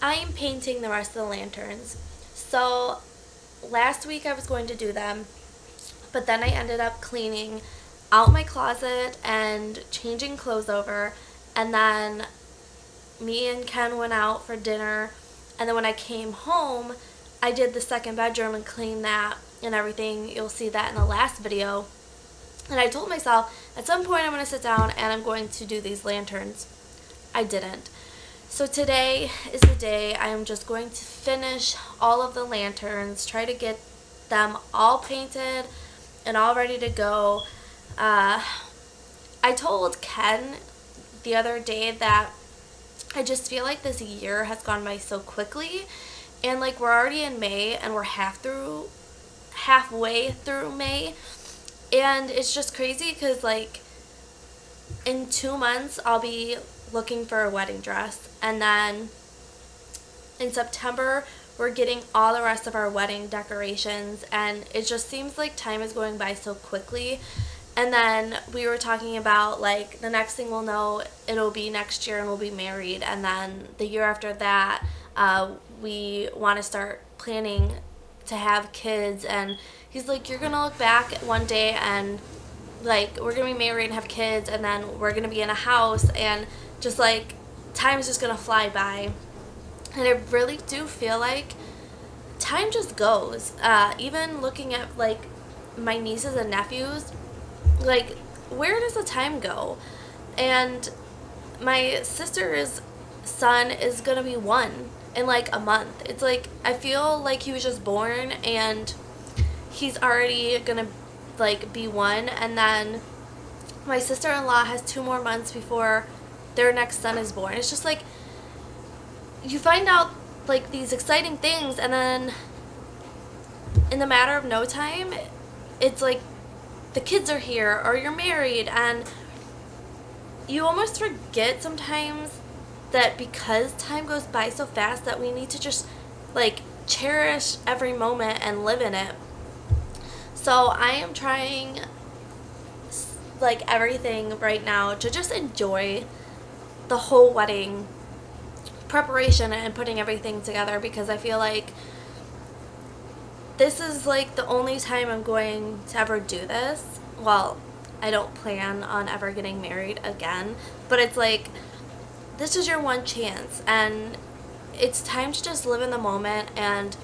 I am painting the rest of the lanterns. So last week I was going to do them, but then I ended up cleaning out my closet and changing clothes over, and then me and Ken went out for dinner, and then when I came home, I did the second bedroom and cleaned that and everything. You'll see that in the last video. And I told myself at some point I'm going to sit down and I'm going to do these lanterns. I didn't. So today is the day. I am just going to finish all of the lanterns, try to get them all painted and all ready to go. I told Ken the other day that I just feel like this year has gone by so quickly, and like we're already in May and we're halfway through May, and it's just crazy because like in 2 months I'll be looking for a wedding dress, and then in September we're getting all the rest of our wedding decorations, and it just seems like time is going by so quickly. And then we were talking about like the next thing we'll know, it'll be next year and we'll be married, and then the year after that we want to start planning to have kids. And he's like, you're gonna look back one day and like we're gonna be married and have kids, and then we're gonna be in a house, and just like time is just gonna fly by. And I really do feel like time just goes. Even looking at like my nieces and nephews, like where does the time go? And my sister's son is gonna be 1 in like a month. It's like I feel like he was just born and he's already gonna like be 1, and then my sister-in-law has 2 more months before their next son is born. It's just like you find out like these exciting things, and then in the matter of no time it's like the kids are here or you're married, and you almost forget sometimes that because time goes by so fast that we need to just like cherish every moment and live in it. So I am trying like everything right now to just enjoy the whole wedding preparation and putting everything together, because I feel like this is like the only time I'm going to ever do this. Well, I don't plan on ever getting married again, but it's like this is your one chance, and it's time to just live in the moment and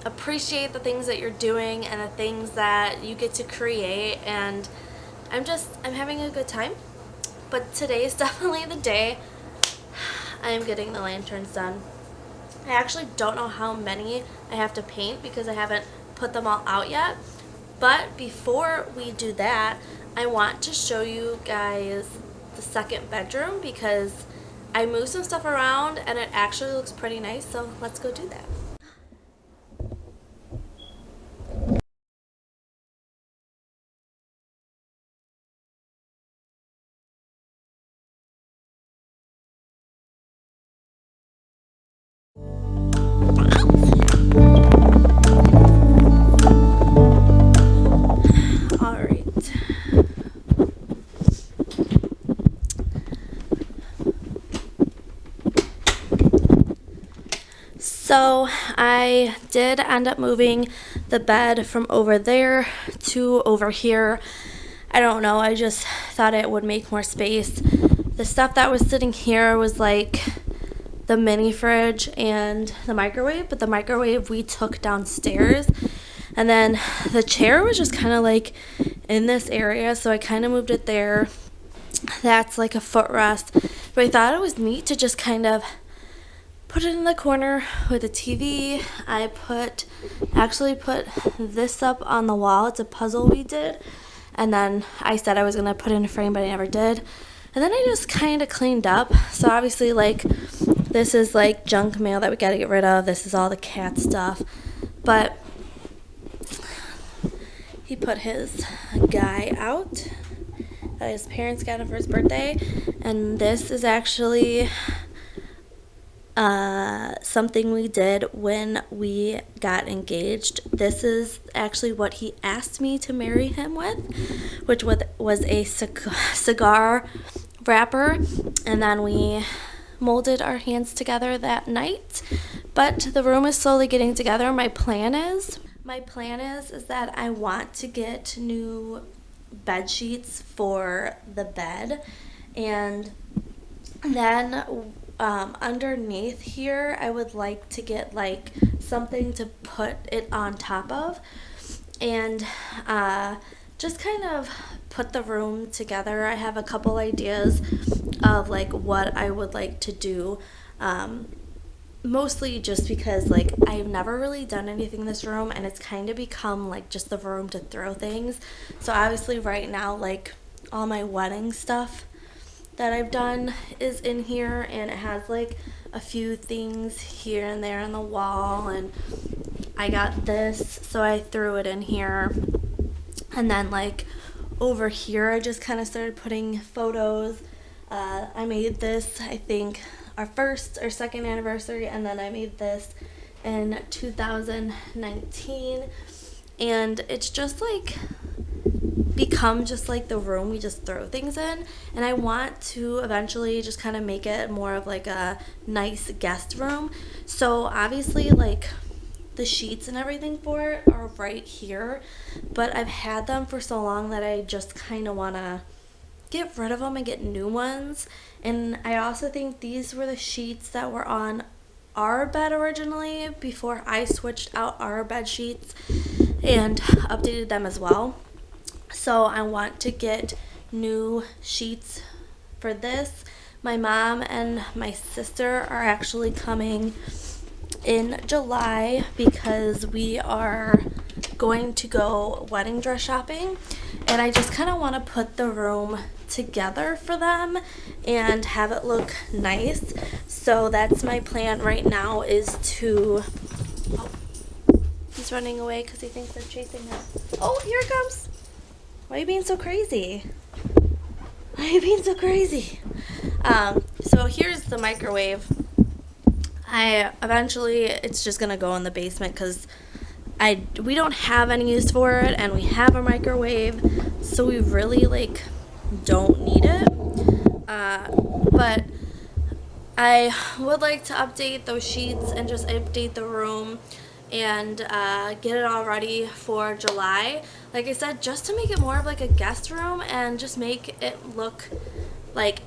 appreciate the things that you're doing and the things that you get to create. And I'm having a good time. But today is definitely the day I am getting the lanterns done. I actually don't know how many I have to paint because I haven't put them all out yet. But before we do that, I want to show you guys the second bedroom because I moved some stuff around and it actually looks pretty nice. So let's go do that. All right. So I did end up moving the bed from over there to over here. I don't know, I just thought it would make more space. The stuff that was sitting here was like the mini fridge and the microwave, but the microwave we took downstairs. And then the chair was just kind of like in this area, so I kind of moved it there. That's like a footrest. But I thought it was neat to just kind of put it in the corner with a TV. I actually put this up on the wall. It's a puzzle we did. And then I said I was going to put it in a frame, but I never did. And then I just kind of cleaned up. So obviously, like, this is like junk mail that we got to get rid of. This is all the cat stuff. But he put his guy out that his parents got him for his birthday. And this is actually something we did when we got engaged. This is actually what he asked me to marry him with, which was a cigar wrapper. And then we molded our hands together that night, but the room is slowly getting together. My plan is that I want to get new bed sheets for the bed, and then underneath here I would like to get like something to put it on top of, and just kind of put the room together. I have a couple ideas of like what I would like to do, mostly just because like I've never really done anything in this room, and it's kind of become like just the room to throw things. So obviously right now, like, all my wedding stuff that I've done is in here, and it has like a few things here and there on the wall, and I got this, so I threw it in here. And then like over here I just kind of started putting photos. I made this, I think, our first or second anniversary, and then I made this in 2019, and it's just like become just like the room we just throw things in, and I want to eventually just kind of make it more of like a nice guest room. So obviously like the sheets and everything for it are right here, but I've had them for so long that I just kind of want to get rid of them and get new ones. And I also think these were the sheets that were on our bed originally before I switched out our bed sheets and updated them as well. So I want to get new sheets for this. My mom and my sister are actually coming in July because we are going to go wedding dress shopping, and I just kind of want to put the room together for them and have it look nice. So that's my plan right now, is to he's running away because he thinks I'm chasing him. Oh, here it comes. Why are you being so crazy? So here's the microwave. It's just gonna go in the basement because we don't have any use for it, and we have a microwave, so we really like don't need it. But I would like to update those sheets and just update the room and get it all ready for July. Like I said, just to make it more of like a guest room and just make it look like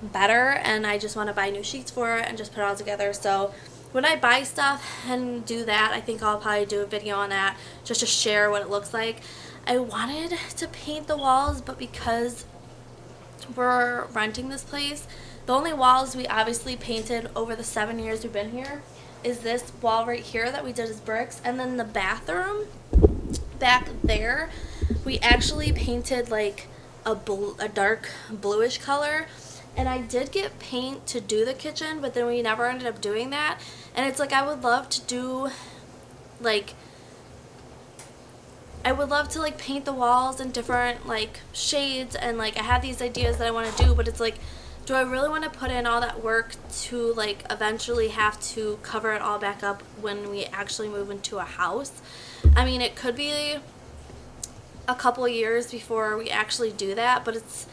better, and I just want to buy new sheets for it and just put it all together. So when I buy stuff and do that, I think I'll probably do a video on that just to share what it looks like. I wanted to paint the walls, but because we're renting this place, the only walls we obviously painted over the 7 years we've been here is this wall right here that we did as bricks, and then the bathroom back there we actually painted like a dark bluish color. And I did get paint to do the kitchen, but then we never ended up doing that. And it's like I would love to paint the walls in different like shades, and like I have these ideas that I want to do, but it's like, do I really want to put in all that work to like eventually have to cover it all back up when we actually move into a house? I mean, it could be a couple years before we actually do that, but it's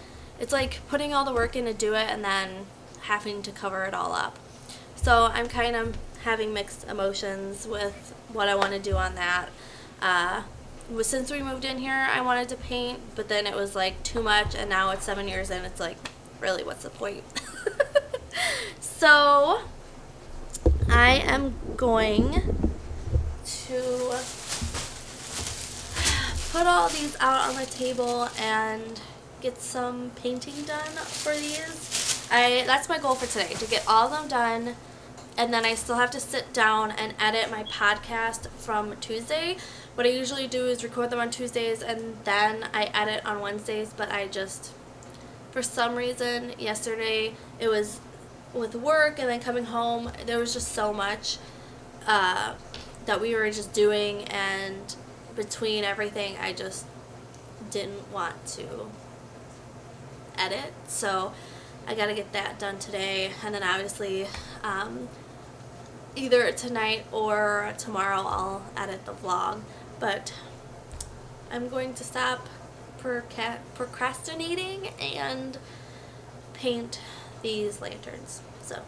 like putting all the work in to do it and then having to cover it all up. So I'm kind of having mixed emotions with what I want to do on that. Since we moved in here, I wanted to paint, but then it was like too much, and now it's 7 years in, it's like, really, what's the point? So I am going to put all these out on the table and get some painting done for these. That's my goal for today, to get all of them done, and then I still have to sit down and edit my podcast from Tuesday. What I usually do is record them on Tuesdays and then I edit on Wednesdays, but I just, for some reason, yesterday, it was with work and then coming home, there was just so much that we were just doing, and between everything, I just didn't want to edit, so I gotta get that done today, and then obviously either tonight or tomorrow I'll edit the vlog. But I'm going to stop procrastinating and paint these lanterns. So.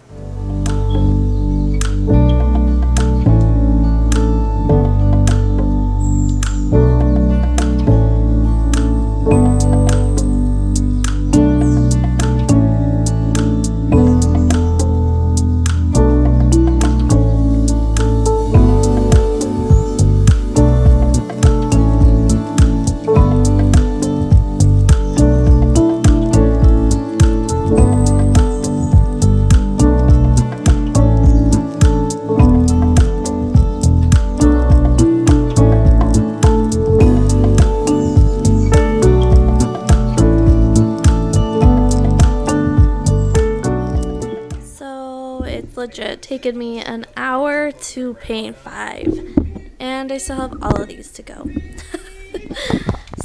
Legit taken me an hour to paint 5, and I still have all of these to go.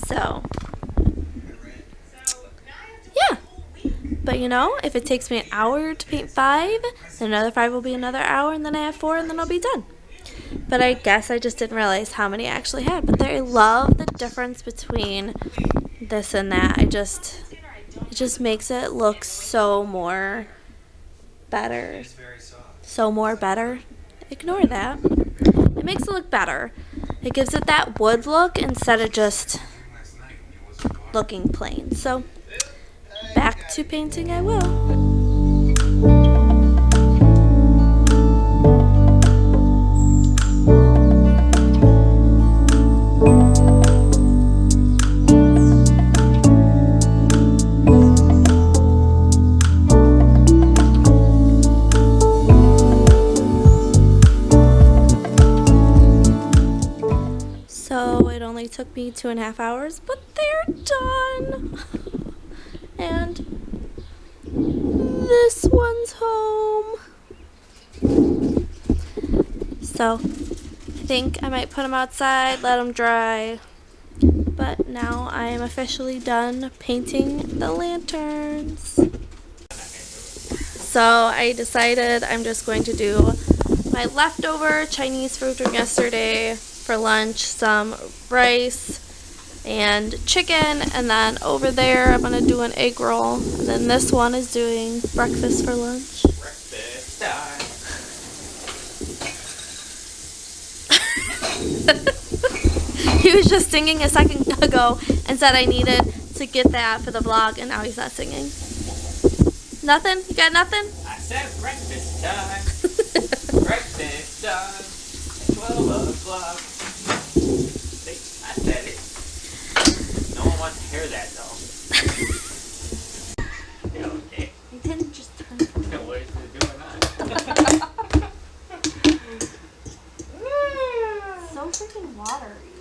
So yeah, but if it takes me an hour to paint 5, then another 5 will be another hour, and then I have 4, and then I'll be done. But I guess I just didn't realize how many I actually had. But I love the difference between this and that. It just makes it look so more better. So more better. Ignore that. It makes it look better. It gives it that wood look instead of just looking plain. So back to painting I will. It took me 2.5 hours, but they're done. And this one's home. So I think I might put them outside, let them dry. But now I am officially done painting the lanterns. So I decided I'm just going to do my leftover Chinese food from yesterday for lunch, some rice and chicken, and then over there I'm going to do an egg roll, and then this one is doing breakfast for lunch. Breakfast time. He was just singing a second ago and said I needed to get that for the vlog, and now he's not singing. Nothing? You got nothing? I said breakfast time. Breakfast time. 12 o'clock. I said it. No one wants to hear that, though. Okay. I didn't just turn. What is it doing that? So freaking watery.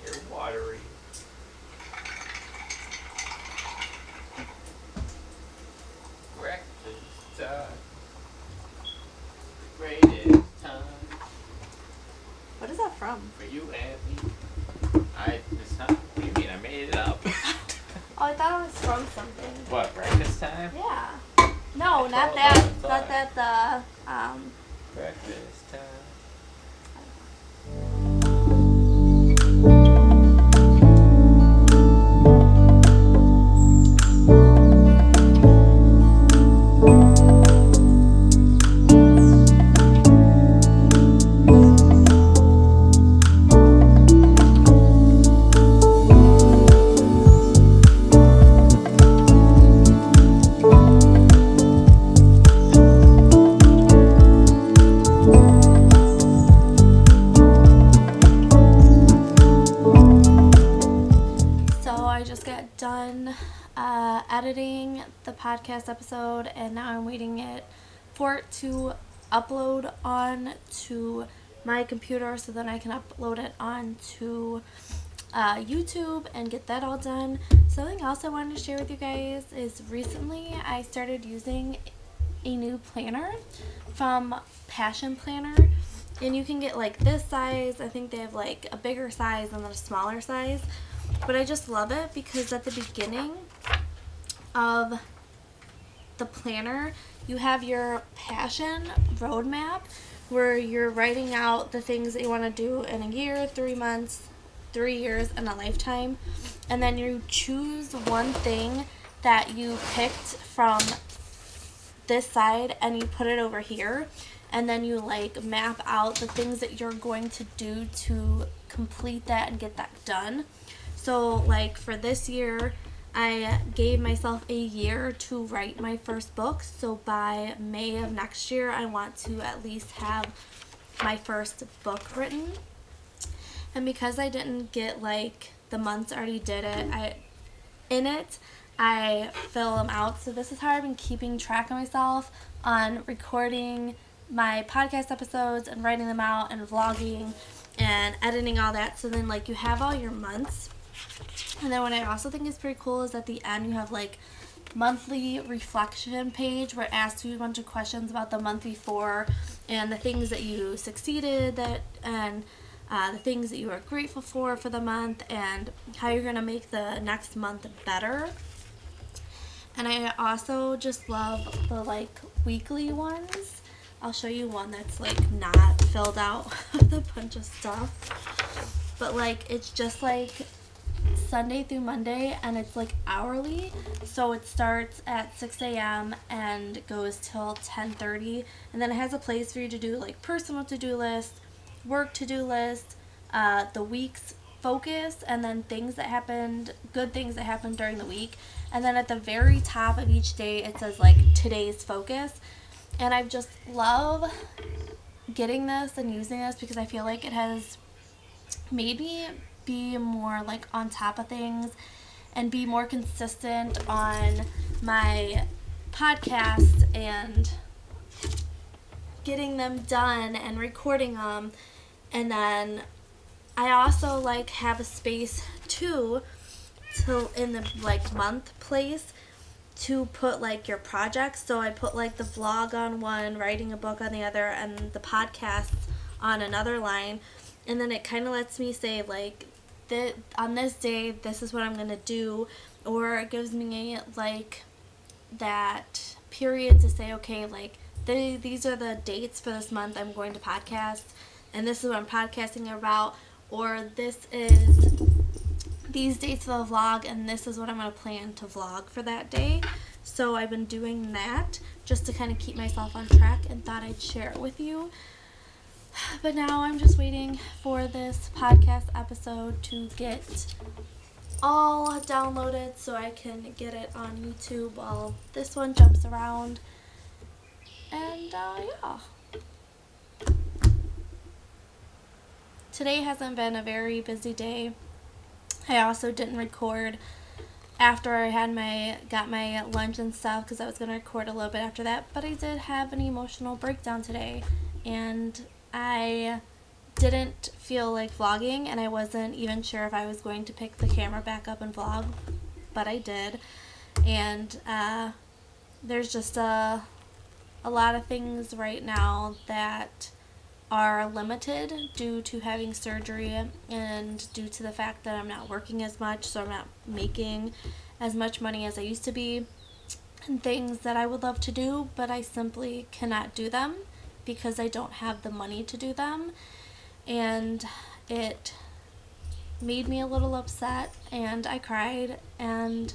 You're watery. Breakfast time. Greatest time. What is that from? For you and me. It's not. What do you mean? I made it up. Oh, I thought it was from something. What, breakfast time? Yeah. No, not that. Not that. Breakfast time. Editing the podcast episode, and now I'm waiting for it to upload on to my computer so then I can upload it onto YouTube and get that all done. Something else I wanted to share with you guys is recently I started using a new planner from Passion Planner, and you can get like this size. I think they have like a bigger size and then a smaller size, but I just love it because at the beginning of the planner you have your passion roadmap where you're writing out the things that you want to do in a year, 3 months, 3 years, and a lifetime, and then you choose one thing that you picked from this side and you put it over here, and then you like map out the things that you're going to do to complete that and get that done. So like for this year, I gave myself a year to write my first book. So by May of next year, I want to at least have my first book written. And because I didn't get like the months already did it, I fill them out. So this is how I've been keeping track of myself on recording my podcast episodes and writing them out and vlogging and editing all that. So then like you have all your months. And then what I also think is pretty cool is at the end you have like monthly reflection page where it asks you a bunch of questions about the month before and the things that you succeeded and the things that you are grateful for the month and how you're going to make the next month better. And I also just love the like weekly ones. I'll show you one that's like not filled out with a bunch of stuff. But like it's just like Sunday through Monday and it's like hourly. So it starts at 6 a.m. and goes till 10:30. And then it has a place for you to do like personal to-do lists, work to-do list, the week's focus, and then things that happened, good things that happened during the week. And then at the very top of each day it says like today's focus. And I just love getting this and using this because I feel like it has made me be more like on top of things and be more consistent on my podcast and getting them done and recording them. And then I also like have a space too to in the like month place to put like your projects. So I put like the vlog on one, writing a book on the other, and the podcast on another line. And then it kind of lets me say like on this day this is what I'm gonna do, or it gives me like that period to say okay, like these are the dates for this month I'm going to podcast and this is what I'm podcasting about, or this is these dates for the vlog and this is what I'm going to plan to vlog for that day. So I've been doing that just to kind of keep myself on track and thought I'd share it with you. But now I'm just waiting for this podcast episode to get all downloaded so I can get it on YouTube while this one jumps around. And yeah. Today hasn't been a very busy day. I also didn't record after I got my lunch and stuff because I was going to record a little bit after that, but I did have an emotional breakdown today and I didn't feel like vlogging and I wasn't even sure if I was going to pick the camera back up and vlog, but I did. And there's just a lot of things right now that are limited due to having surgery and due to the fact that I'm not working as much, so I'm not making as much money as I used to be, and things that I would love to do, but I simply cannot do them because I don't have the money to do them. And it made me a little upset and I cried, and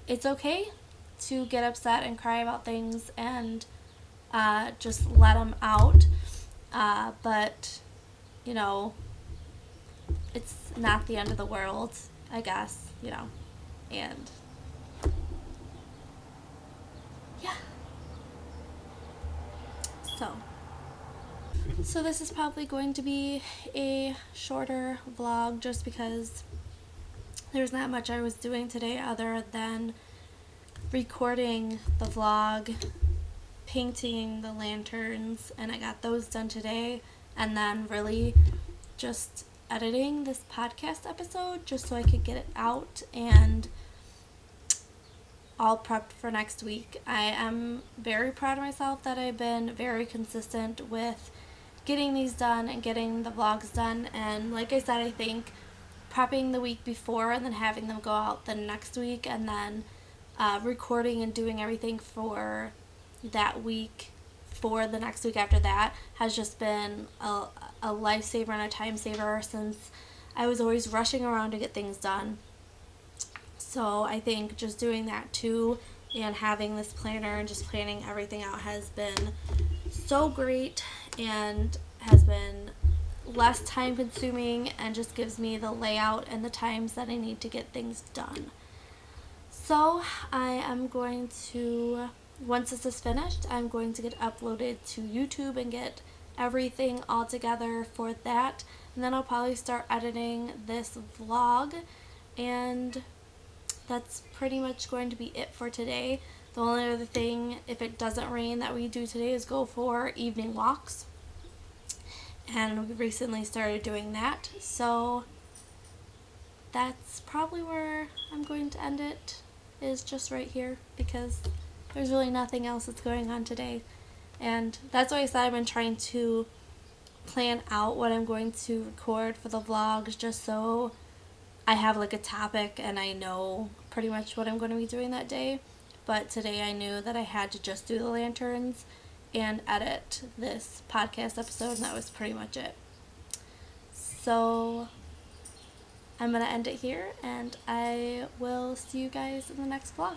it's okay to get upset and cry about things and just let them out. But, you know, it's not the end of the world, I guess, you know, and yeah. So this is probably going to be a shorter vlog just because there's not much I was doing today other than recording the vlog, painting the lanterns, and I got those done today, and then really just editing this podcast episode just so I could get it out and all prepped for next week. I am very proud of myself that I've been very consistent with getting these done and getting the vlogs done, and like I said, I think prepping the week before and then having them go out the next week and then recording and doing everything for that week for the next week after that has just been a lifesaver and a time saver since I was always rushing around to get things done. So I think just doing that too and having this planner and just planning everything out has been so great and has been less time consuming and just gives me the layout and the times that I need to get things done. So I am going to, once this is finished, I'm going to get uploaded to YouTube and get everything all together for that. And then I'll probably start editing this vlog, and that's pretty much going to be it for today. The only other thing, if it doesn't rain, that we do today is go for evening walks. And we recently started doing that. So that's probably where I'm going to end it, is just right here, because there's really nothing else that's going on today. And that's why I said I've been trying to plan out what I'm going to record for the vlogs, just so I have like a topic and I know pretty much what I'm going to be doing that day. But today I knew that I had to just do the lanterns and edit this podcast episode, and that was pretty much it. So I'm going to end it here, and I will see you guys in the next vlog.